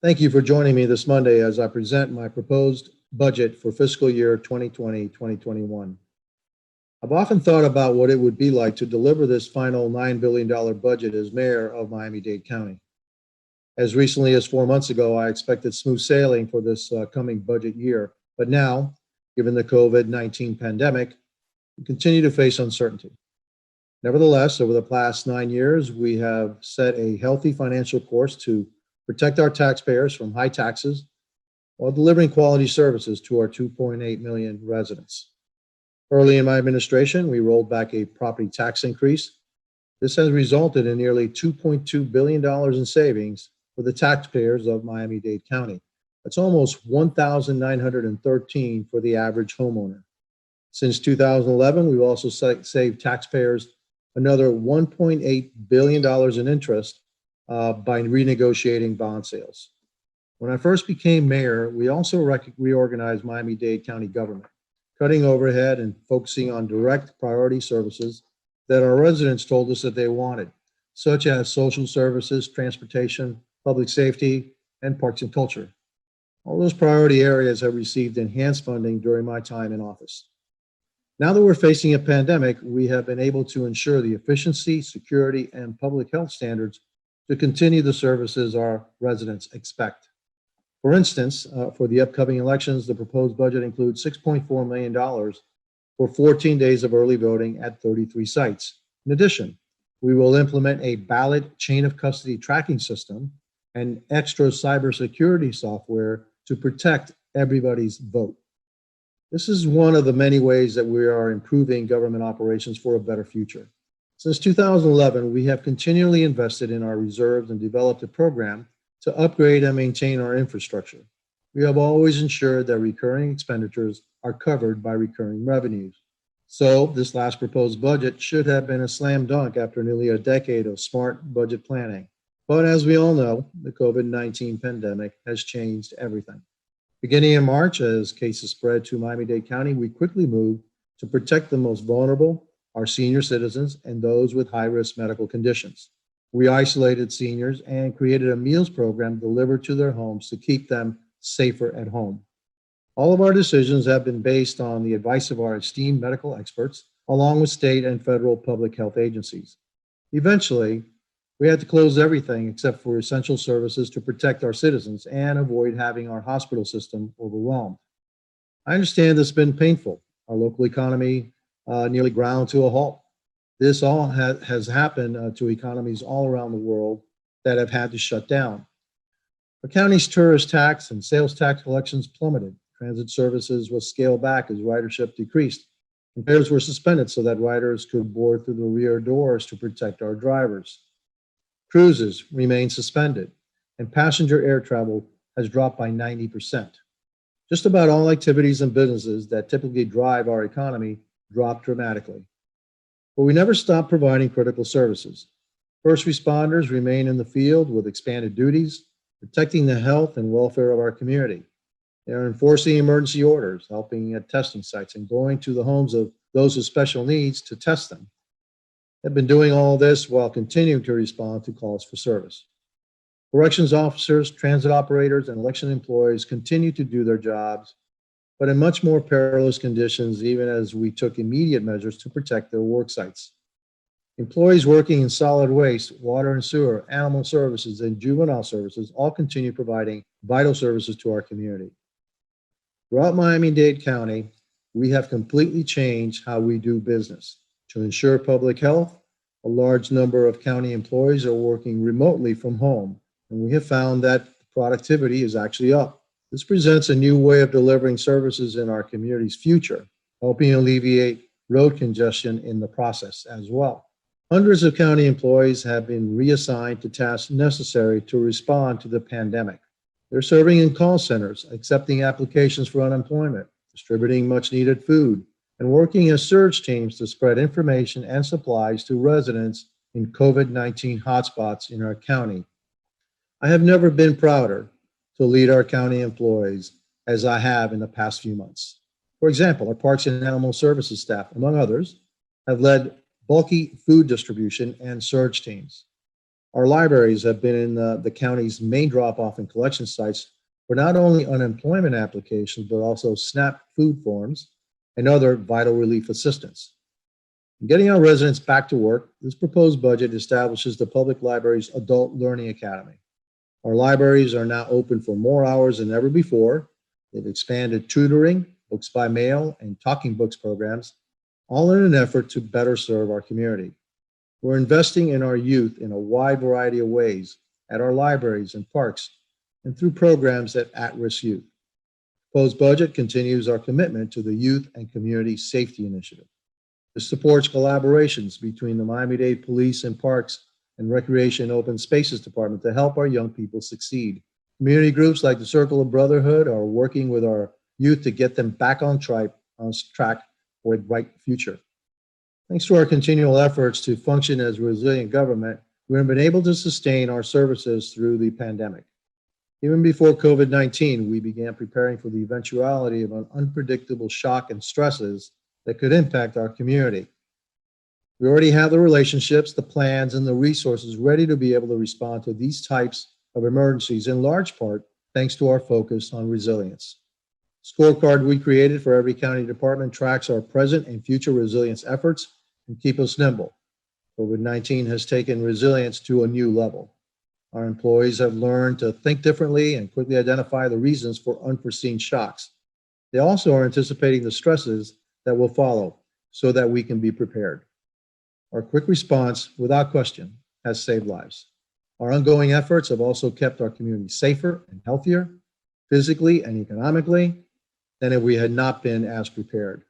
Thank you for joining me this Monday as I present my proposed budget for fiscal year 2020-2021. I've often thought about what it would be like to deliver this final $9 billion budget as mayor of Miami-Dade County. As recently as 4 months ago, I expected smooth sailing for this coming budget year. But now, given the COVID-19 pandemic, we continue to face uncertainty. Nevertheless, over the past 9 years, we have set a healthy financial course to protect our taxpayers from high taxes while delivering quality services to our 2.8 million residents. Early in my administration, we rolled back a property tax increase. This has resulted in nearly $2.2 billion in savings for the taxpayers of Miami-Dade County. That's almost 1,913 for the average homeowner. Since 2011, we've also saved taxpayers another $1.8 billion in interest by renegotiating bond sales. When I first became mayor, we also reorganized Miami-Dade County government, cutting overhead and focusing on direct priority services that our residents told us that they wanted, such as social services, transportation, public safety, and parks and culture. All those priority areas have received enhanced funding during my time in office. Now that we're facing a pandemic, we have been able to ensure the efficiency, security, and public health standards to continue the services our residents expect. For instance, for the upcoming elections, the proposed budget includes $6.4 million for 14 days of early voting at 33 sites. In addition, we will implement a ballot chain of custody tracking system and extra cybersecurity software to protect everybody's vote. This is one of the many ways that we are improving government operations for a better future. Since 2011, we have continually invested in our reserves and developed a program to upgrade and maintain our infrastructure. We have always ensured that recurring expenditures are covered by recurring revenues. So this last proposed budget should have been a slam dunk after nearly a decade of smart budget planning. But as we all know, the COVID-19 pandemic has changed everything. Beginning in March, as cases spread to Miami-Dade County, we quickly moved to protect the most vulnerable, our senior citizens, and those with high-risk medical conditions. We isolated seniors and created a meals program delivered to their homes to keep them safer at home. All of our decisions have been based on the advice of our esteemed medical experts, along with state and federal public health agencies. Eventually, we had to close everything except for essential services to protect our citizens and avoid having our hospital system overwhelmed. I understand this has been painful. Our local economy nearly ground to a halt. This all has happened to economies all around the world that have had to shut down. The county's tourist tax and sales tax collections plummeted. Transit services was scaled back as ridership decreased. And fares were suspended so that riders could board through the rear doors to protect our drivers. Cruises remain suspended, and passenger air travel has dropped by 90%. Just about all activities and businesses that typically drive our economy dropped dramatically. But we never stopped providing critical services. First responders remain in the field with expanded duties, protecting the health and welfare of our community. They are enforcing emergency orders, helping at testing sites, and going to the homes of those with special needs to test them. They've been doing all this while continuing to respond to calls for service. Corrections officers, transit operators, and election employees continue to do their jobs, but in much more perilous conditions, even as we took immediate measures to protect their work sites. Employees working in solid waste, water and sewer, animal services, and juvenile services all continue providing vital services to our community. Throughout Miami-Dade County, we have completely changed how we do business. To ensure public health, a large number of county employees are working remotely from home, and we have found that productivity is actually up. This presents a new way of delivering services in our community's future, helping alleviate road congestion in the process as well. Hundreds of county employees have been reassigned to tasks necessary to respond to the pandemic. They're serving in call centers, accepting applications for unemployment, distributing much-needed food, and working as surge teams to spread information and supplies to residents in COVID-19 hotspots in our county. I have never been prouder to lead our county employees as I have in the past few months. For example, our Parks and Animal Services staff, among others, have led bulky food distribution and surge teams. Our libraries have been in the county's main drop-off and collection sites for not only unemployment applications, but also SNAP food forms and other vital relief assistance. In getting our residents back to work, this proposed budget establishes the public library's Adult Learning Academy. Our libraries are now open for more hours than ever before. They've expanded tutoring, books by mail, and talking books programs, all in an effort to better serve our community. We're investing in our youth in a wide variety of ways at our libraries and parks and through programs at-risk youth. The proposed budget continues our commitment to the Youth and Community Safety Initiative. This supports collaborations between the Miami-Dade Police and Parks and Recreation and Open Spaces Department to help our young people succeed. Community groups like the Circle of Brotherhood are working with our youth to get them back on track for a bright future. Thanks to our continual efforts to function as a resilient government, we have been able to sustain our services through the pandemic. Even before COVID-19, we began preparing for the eventuality of an unpredictable shock and stresses that could impact our community. We already have the relationships, the plans, and the resources ready to be able to respond to these types of emergencies, in large part thanks to our focus on resilience. The scorecard we created for every county department tracks our present and future resilience efforts and keep us nimble. COVID-19 has taken resilience to a new level. Our employees have learned to think differently and quickly identify the reasons for unforeseen shocks. They also are anticipating the stresses that will follow so that we can be prepared. Our quick response, without question, has saved lives. Our ongoing efforts have also kept our community safer and healthier, physically and economically, than if we had not been as prepared.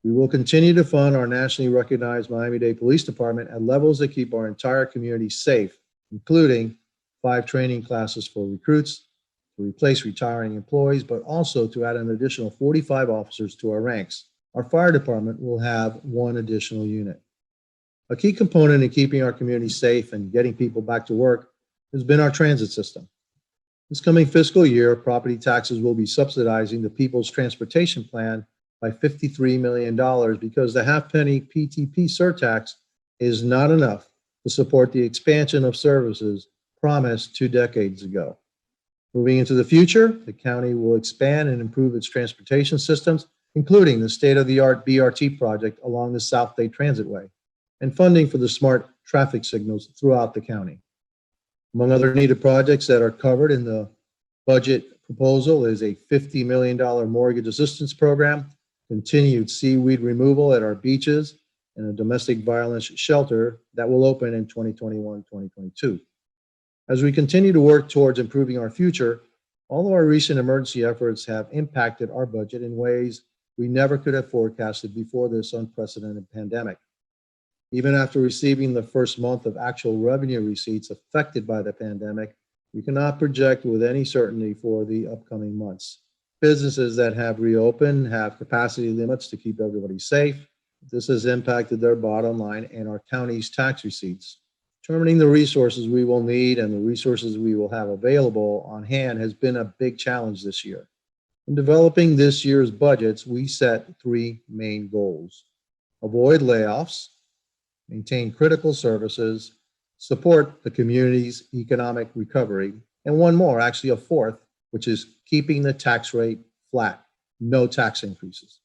We will continue to fund our nationally recognized Miami-Dade Police Department at levels that keep our entire community safe, including 5 training classes for recruits, to replace retiring employees, but also to add an additional 45 officers to our ranks. Our fire department will have 1 additional unit. A key component in keeping our community safe and getting people back to work has been our transit system. This coming fiscal year, property taxes will be subsidizing the People's Transportation Plan by $53 million because the half-penny PTP surtax is not enough to support the expansion of services promised 2 decades ago. Moving into the future, the county will expand and improve its transportation systems, including the state-of-the-art BRT project along the South Bay Transitway and funding for the smart traffic signals throughout the county. Among other needed projects that are covered in the budget proposal is a $50 million mortgage assistance program, continued seaweed removal at our beaches, and a domestic violence shelter that will open in 2021-2022. As we continue to work towards improving our future, all of our recent emergency efforts have impacted our budget in ways we never could have forecasted before this unprecedented pandemic. Even after receiving the first month of actual revenue receipts affected by the pandemic, we cannot project with any certainty for the upcoming months. Businesses that have reopened have capacity limits to keep everybody safe. This has impacted their bottom line and our county's tax receipts. Determining the resources we will need and the resources we will have available on hand has been a big challenge this year. In developing this year's budgets, we set 3 main goals: avoid layoffs, maintain critical services, support the community's economic recovery, and one more, actually a 4th, which is keeping the tax rate flat, no tax increases.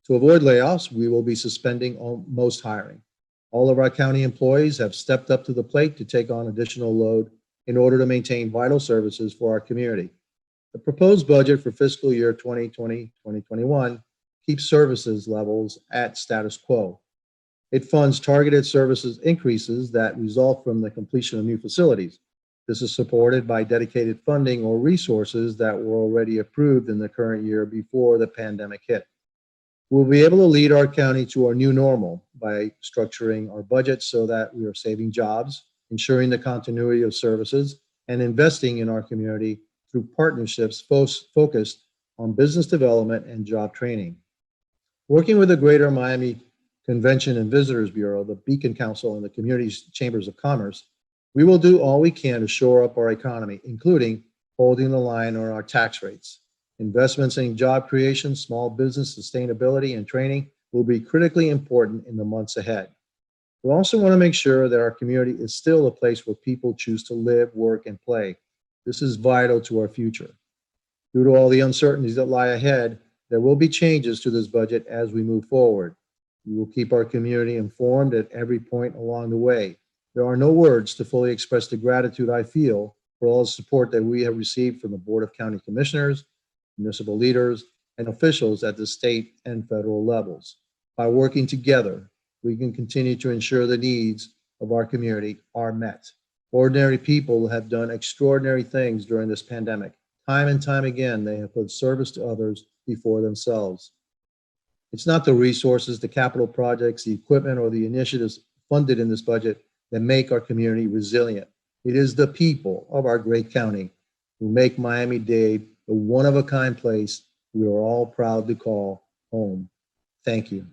To avoid layoffs, we will be suspending most hiring. All of our county employees have stepped up to the plate to take on additional load in order to maintain vital services for our community. The proposed budget for fiscal year 2020-2021 keeps services levels at status quo. It funds targeted services increases that result from the completion of new facilities. This is supported by dedicated funding or resources that were already approved in the current year before the pandemic hit. We'll be able to lead our county to our new normal by structuring our budget so that we are saving jobs, ensuring the continuity of services, and investing in our community through partnerships focused on business development and job training. Working with the Greater Miami Convention and Visitors Bureau, the Beacon Council, and the community's chambers of commerce, we will do all we can to shore up our economy, including holding the line on our tax rates. Investments in job creation, small business sustainability, and training will be critically important in the months ahead. We also want to make sure that our community is still a place where people choose to live, work, and play. This is vital to our future. Due to all the uncertainties that lie ahead, there will be changes to this budget as we move forward. We will keep our community informed at every point along the way. There are no words to fully express the gratitude I feel for all the support that we have received from the Board of County Commissioners, municipal leaders, and officials at the state and federal levels. By working together, we can continue to ensure the needs of our community are met. Ordinary people have done extraordinary things during this pandemic. Time and time again, they have put service to others before themselves. It's not the resources, the capital projects, the equipment, or the initiatives funded in this budget that make our community resilient. It is the people of our great county who make Miami-Dade the one-of-a-kind place we are all proud to call home. Thank you.